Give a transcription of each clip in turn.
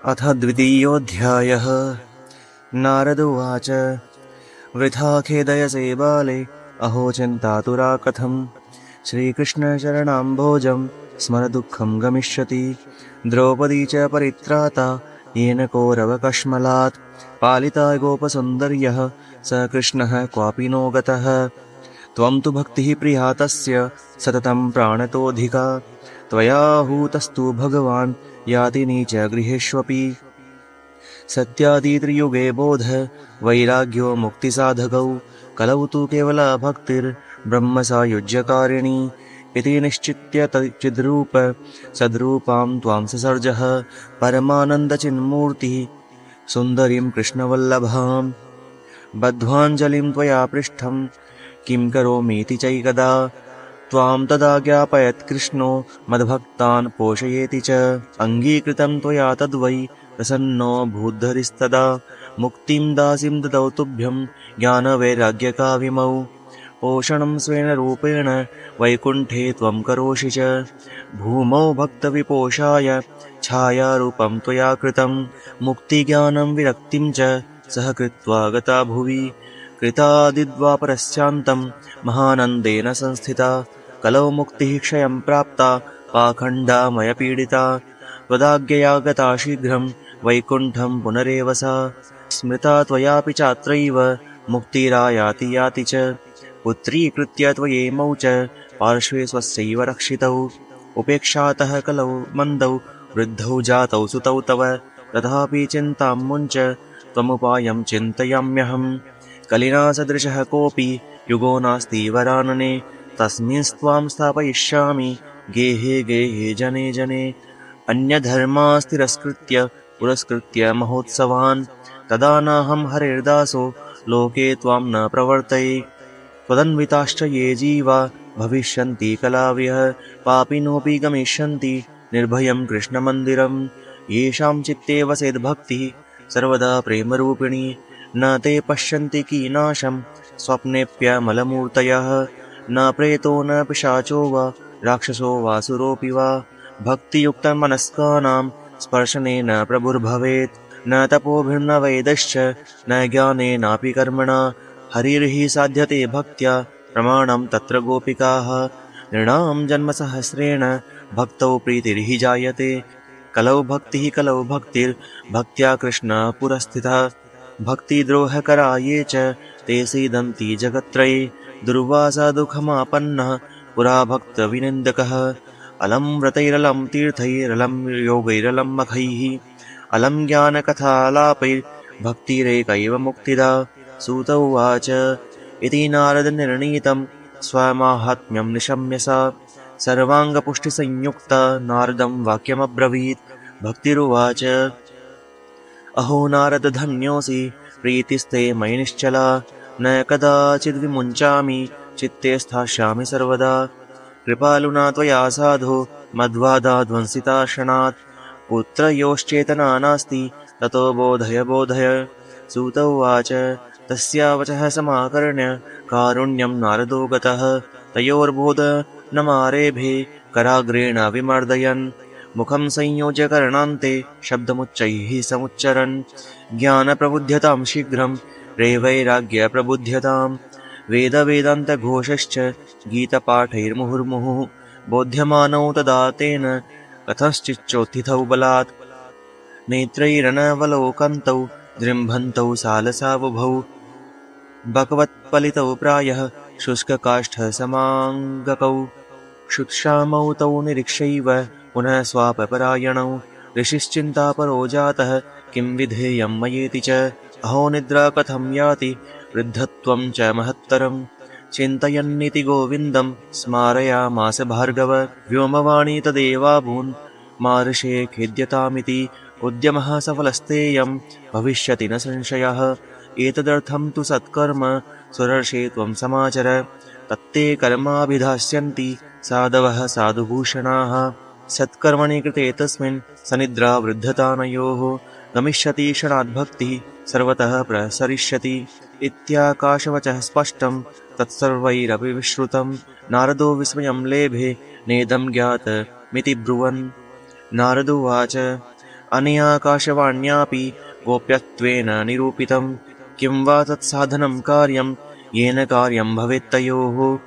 अथ द्वितीयोऽध्यायः। नारद उवाच वृथा खेदयसे बाले, अहो चिन्तातुरा कथम्। श्रीकृष्णशरणाम्भोजं स्मर दुःखं गमिष्यति। द्रौपदी च परित्राता येन कौरवकश्मलात्। पालिता गोपसुन्दर्यः स कृष्णः क्वापि नो गतः। त्वं तु भक्तिः प्रिया तस्य सततं प्राणतोऽधिका। त्वया हूतस्तु भगवान् याति नीच गृहेष्वपि। सत्यादित्रियुगे बोध वैराग्यो मुक्तिसाधकौ। कलौ तु केवला भक्तिर्ब्रह्मसायुज्यकारिणी। इति निश्चित्य चिद्रूप सद्रूपां त्वां ससर्जः। परमानन्दचिन्मूर्तिः सुन्दरीं कृष्णवल्लभाम्। बद्ध्वाञ्जलिं त्वया पृष्ठं किं करोमीति चैकदा। त्वां तदा ज्ञापयत् कृष्णो मद्भक्तान् पोषयेति च। अङ्गीकृतं त्वया तद्वै प्रसन्नो भूद्धरिस्तदा। मुक्तिं दासीं ददौ तुभ्यं ज्ञानवैराग्यकाविमौ। पोषणं स्वेन रूपेण वैकुण्ठे त्वं करोषि च। भूमौ भक्तविपोषाय छायारूपं त्वया कृतं। मुक्तिज्ञानं विरक्तिं च सह कृत्वा गता भुवि। कृतादिद्वापरस्यान्तं महानन्देन संस्थिता। कलौ मुक्तिः क्षयं प्राप्ता पाखण्डामयपीडिता। त्वदाज्ञया गता शीघ्रं वैकुण्ठं पुनरेव सा। स्मृता त्वयापि चात्रैव मुक्तिरायाति याति च। पुत्रीकृत्य त्वयेमौ च पार्श्वे स्वस्यैव रक्षितौ। उपेक्षातः कलौ मन्दौ वृद्धौ जातौ सुतौ तव। तथापि चिन्तां मुञ्च त्वमुपायं चिन्तयाम्यहम्। कलिना सदृशः कोऽपि युगो नास्ति वरानने। तस्मिंस्त्वां स्थापयिष्यामि गेहे गेहे जने जने। अन्यधर्मास्तिरस्कृत्य पुरस्कृत्य महोत्सवान्। तदा नाहं हरेर्दासो लोके त्वां न प्रवर्तये। त्वदन्विताश्च ये जीवा भविष्यन्ति कलावयः। पापिनोऽपि गमिष्यन्ति निर्भयं कृष्णमन्दिरम्। येषां चित्ते वसेद्भक्तिः सर्वदा प्रेमरूपिणी। न ते पश्यन्ति कीनाशं स्वप्नेऽप्यमलमूर्तयः। न प्रेतो न पिशाचो वा राक्षसो वासुरोऽपि वा। भक्तियुक्तमनस्कानां स्पर्शनेन प्रभुर्भवेत्। न तपोभिर्न वेदैश्च न ज्ञानेनापि कर्मणा। हरिर्हि साध्यते भक्त्या प्रमाणं तत्र गोपिकाः। नृणां जन्मसहस्रेण भक्तौ प्रीतिर्हि जायते। कलौ भक्तिर्भक्त्या कृष्ण पुरस्थितः। भक्तिद्रोहकरा ये च ते सीदन्ति जगत्त्रये। दुर्वासा दुःखमापन्नः पुरा भक्तविनिन्दकः। अलं व्रतैरलं तीर्थैरलं योगैरलं मखैः। अलं ज्ञानकथालापैर्भक्तिरेकैव मुक्तिदा। सूत उवाच इति नारदनिर्णीतं स्वमाहात्म्यं निशम्य सा। सर्वाङ्गपुष्टिसंयुक्ता नारदं वाक्यमब्रवीत्। भक्तिरुवाच अहो नारद धन्योऽसि प्रीतिस्ते मयि निश्चला। न कदाचिद्विमुञ्चामि चित्ते स्थास्यामि सर्वदा। कृपालुना त्वया साधो मद्वादाध्वंसिताशनात्। पुत्रयोश्चेतना नास्ति ततो बोधय बोधय। सूत उवाच तस्या वचः समाकर्ण्य कारुण्यं नारदो गतः। तयोर्बोधनमारेभे कराग्रेण विमर्दयन्। मुखं संयोज्य कर्णान्ते शब्दमुच्चैः समुच्चरन्। ज्ञानप्रबुध्यतां शीघ्रं रेवैराग्यप्रबुध्यताम्। वेदवेदान्तघोषश्च गीतपाठैर्मुहुर्मुहुः। बोध्यमानौ तदा तेन कथंश्चिच्चोत्थितौ बलात्। नेत्रैरनवलोकन्तौ जृम्भन्तौ सालसावुभौ। बकवत्पलितौ प्रायः शुष्ककाष्ठसमाङ्गकौ। क्षुत्क्षामौ तौ निरीक्ष्यैव पुनः स्वापपरायणौ। ऋषिश्चिन्तापरो जातः किं विधेयं मयेति च। अहो निद्रा कथं याति वृद्धत्वं च महत्तरम्। चिन्तयन्निति गोविन्दं स्मारयामास भार्गव। व्योमवाणी तदेवाभून् मार्षे खेद्यतामिति। उद्यमः सफलस्तेयं भविष्यति न संशयः। एतदर्थं तु सत्कर्म सुरर्षे त्वं समाचर। तत्ते कर्माभिधास्यन्ति साधवः साधुभूषणाः। सत्कर्मणि कृते तस्मिन् सनिद्रा वृद्धतानयोः। गमिष्यति क्षणाद्भक्तिः सर्वतः प्रसरिष्यति। इत्याकाशवचः स्पष्टं तत्सर्वैरपि विश्रुतं। नारदो विस्मयं लेभे नेदं ज्ञातमिति ब्रुवन्। नारद उवाच अनया आकाशवाण्यापि गोप्यत्वेन निरूपितं। किं वा तत्साधनं कार्यं येन कार्यं भवेत् तयोः।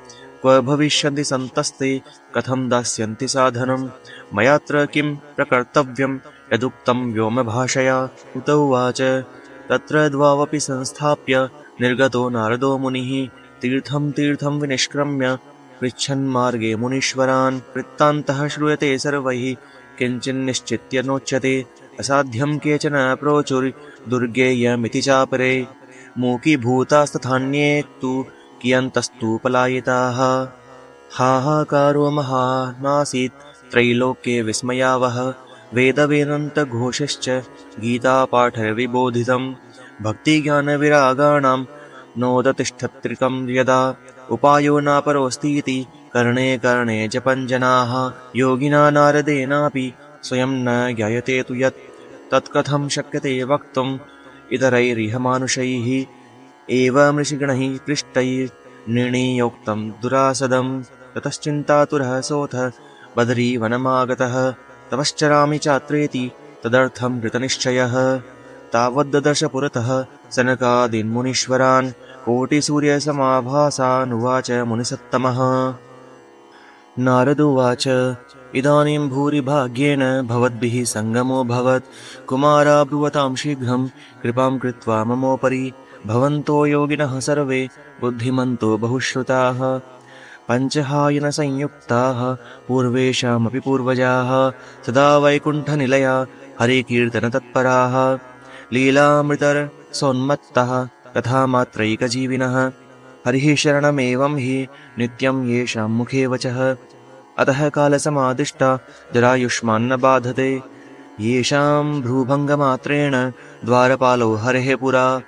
क्व भविष्यन्ति सन्तस्ते कथं दास्यन्ति साधनं। मयात्र किं प्रकर्तव्यं यदुक्तं व्योमभाषया। उत उवाच तत्र द्वावपि संस्थाप्य निर्गतो नारदो मुनिः तीर्थं तीर्थं विनिष्क्रम्य पृच्छन्मार्गे मुनीश्वरान्। वृत्तान्तः श्रूयते सर्वैः किञ्चिन्निश्चित्य नोच्यते असाध्यं केचन प्रोचुर्दुर्गेयमिति चापरे। मूकीभूतास्तथान्ये तु कियन्तस्तु पलायिताः। हाहाकारो महानासीत् त्रैलोक्ये विस्मयावह। वेदवेदान्तघोषश्च गीतापाठैर्विबोधितं। भक्तिज्ञानविरागाणां नोदतिष्ठत्रिकं यदा। उपायो नापरोऽस्तीति कर्णे कर्णे जपन् जनाः। योगिना नारदेनापि स्वयं न ज्ञायते तु यत् तत्कथं शक्यते वक्तुम् इतरैरिह मानुषैः। एवमृषिगणैः पृष्टैर्निर्णीयोक्तं दुरासदं। ततश्चिन्तातुरः सोऽथ बदरीवनमागतः। तपश्चरामि चात्रेति तदर्थं कृतनिश्चयः। तावद्ददर्श पुरतः सनकादीन्मुनीश्वरान्। कोटिसूर्यसमाभासानुवाच मुनिसत्तमः। नारदुवाच इदानीं भूरिभाग्येन भवद्भिः सङ्गमोऽभवत्। कुमारा ब्रुवतां शीघ्रं कृपां कृत्वा ममोपरि। भवन्तो योगिनः सर्वे बुद्धिमन्तो बहुश्रुताः। पञ्चहायनसंयुक्ताः पूर्वेषामपि पूर्वजाः। सदा वैकुण्ठनिलया हरिकीर्तनतत्पराः। लीलामृतरसोन्मत्तः कथामात्रैकजीविनः। हरिः शरणमेवं हि नित्यं येषां मुखे वचः। अतः कालसमादिष्टा जरायुष्मान्न बाधते। येषां भ्रूभङ्गमात्रेण द्वारपालौ हरेः पुरा।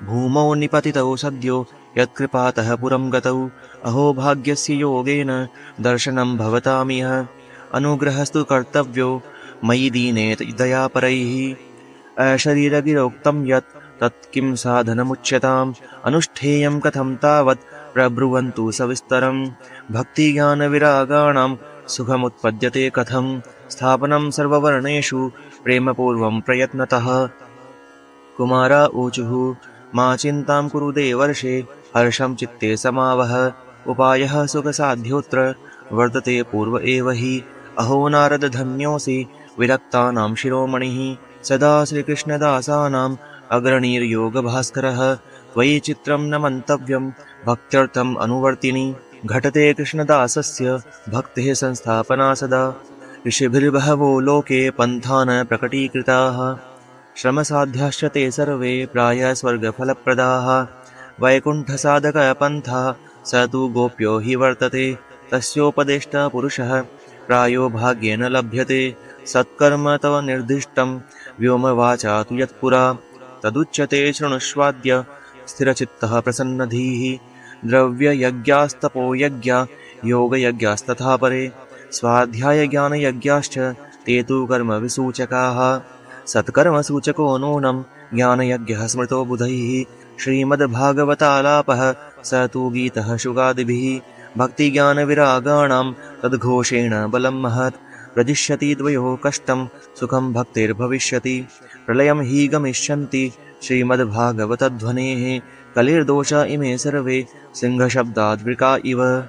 भूमौ निपतितौ सद्यो यत्कृपातः पुरं गतौ। अहो भाग्यस्य योगेन दर्शनं भवतामिह। अनुग्रहस्तु कर्तव्यो मयि दीने दयापरैः। अशरीरगिरोक्तं यत् तत् किं साधनमुच्यताम्। अनुष्ठेयं कथं तावत् प्रब्रुवन्तु सविस्तरम्। भक्तिज्ञानविरागाणां सुखमुत्पद्यते कथं। स्थापनं सर्ववर्णेषु प्रेमपूर्वं प्रयत्नतः। कुमारा ऊचुः मा चिन्तां कुरु देवर्षे हर्षं चित्ते समावह। उपायः सुखसाध्योऽत्र वर्तते पूर्व एव हि। अहो नारद धन्योऽसि विरक्तानां शिरोमणिः। सदा श्रीकृष्णदासानाम् अग्रणीर्योगभास्करः। त्वयि चित्रं न मन्तव्यं भक्त्यर्थम् अनुवर्तिनि। घटते कृष्णदासस्य भक्तेः संस्थापना सदा। ऋषिभिर्बहवो लोके पन्थान् प्रकटीकृताः। श्रमसाध्याश्च ते सर्वे प्रायः स्वर्गफलप्रदाः। वैकुण्ठसाधकपन्थः स तु गोप्यो हि वर्तते। तस्योपदेष्टा पुरुषः प्रायो भाग्येन लभ्यते। सत्कर्म तव निर्दिष्टं व्योमवाचा तु यत्पुरा। तदुच्यते शृणुष्वाद्य स्थिरचित्तः प्रसन्नधीः। द्रव्ययज्ञास्तपोयज्ञा योगयज्ञास्तथा परे। स्वाध्यायज्ञानयज्ञाश्च ते तु कर्मविसूचकाः। सत्कर्मसूचको नूनं ज्ञानयज्ञः स्मृतो बुधैः। श्रीमद्भागवतालापः स तु गीतः शुकादिभिः। भक्तिज्ञानविरागाणां तद्घोषेण बलं महत्। प्रदिश्यति द्वयोः कष्टं सुखं भक्तिर्भविष्यति। प्रलयं हि गमिष्यन्ति श्रीमद्भागवतध्वनेः। कलिर्दोषा इमे सर्वे सिंहशब्दाद्वृका इव।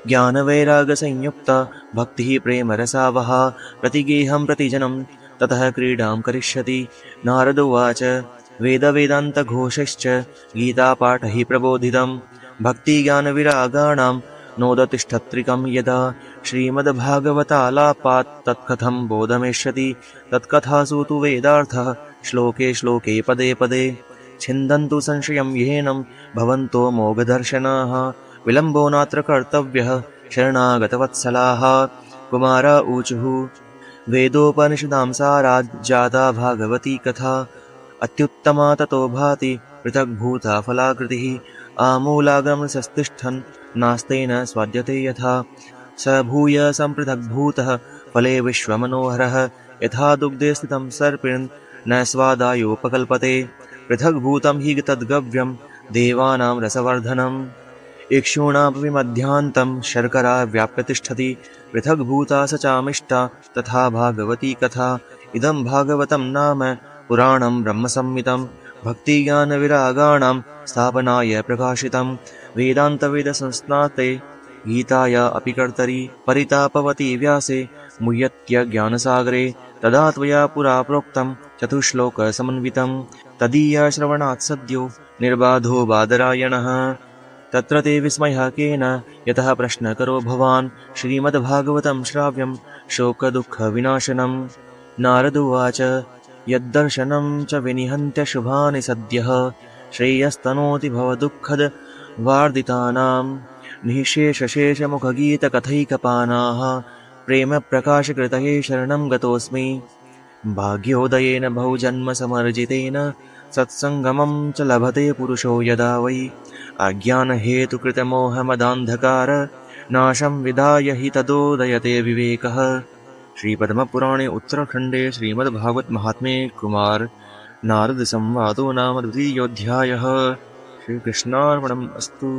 ज्ञानवैरागसंयुक्ता भक्तिः प्रेमरसावहा। प्रतिगेहं प्रतिजनं ततः क्रीडां करिष्यति। नारद उवाच वेदवेदान्तघोषश्च गीतापाठैः प्रबोधितं। भक्तिज्ञानविरागाणां नोदतिष्ठत्रिकं यदा। श्रीमद्भागवतालापात् तत्कथं बोधमेष्यति। तत्कथासु तु वेदार्थः श्लोके श्लोके पदे पदे। छिन्दन्तु संशयं येनं भवन्तो मोघदर्शनाः। विलम्बो नात्र कर्तव्यः शरणागतवत्सलाः। कुमारा ऊचुः वेदोपनिषदां साराज्जाता भागवती कथा। अत्युत्तमा ततो भाति पृथग्भूता फलाकृतिः। आमूलाग्रमसस्तिष्ठन् नास्तेन स्वाद्यते यथा। स भूय सम्पृथग्भूतः फले विश्वमनोहरः। यथा दुग्धे स्थितं सर्पिन् न स्वादायोपकल्पते। पृथग्भूतं हि तद्गव्यं देवानां रसवर्धनम्। इक्षूणामपि मध्यान्तं शर्करा व्याप्य तिष्ठति। पृथग्भूता स चामिष्टा तथा भागवती कथा। इदं भागवतं नाम पुराणं ब्रह्मसंहितं भक्तिज्ञानविरागाणां स्थापनाय प्रकाशितं वेदान्तवेदसंस्नाते गीताय अपि कर्तरि परितापवति व्यासे मुह्यत्यज्ञानसागरे तदा त्वया पुरा प्रोक्तं चतुश्लोकसमन्वितं तदीयश्रवणात् सद्यो निर्बाधो बादरायणः तत्र ते विस्मयः केन यतः प्रश्नकरो भवान् श्रीमद्भागवतं श्राव्यं शोकदुःखविनाशनं नारद उवाच यद्दर्शनं च विनिहन्त्य शुभानि सद्यः श्रेयस्तनोति भवदुःखदवार्दितानां निःशेषशेषमुखगीतकथैकपानाः प्रेमप्रकाशकृतये शरणं गतोऽस्मि भाग्योदयेन बहुजन्मसमर्जितेन सत्सङ्गमं च लभते पुरुषो यदा वै अज्ञानहेतुकृतमोहमदान्धकार नाशं विधाय हि तदोदयते विवेकः। श्रीपद्मपुराणे उत्तरखण्डे श्रीमद्भागवत महात्म्ये कुमार नारद संवादो नाम 2. अध्यायः। श्रीकृष्णार्पणम् अस्तु।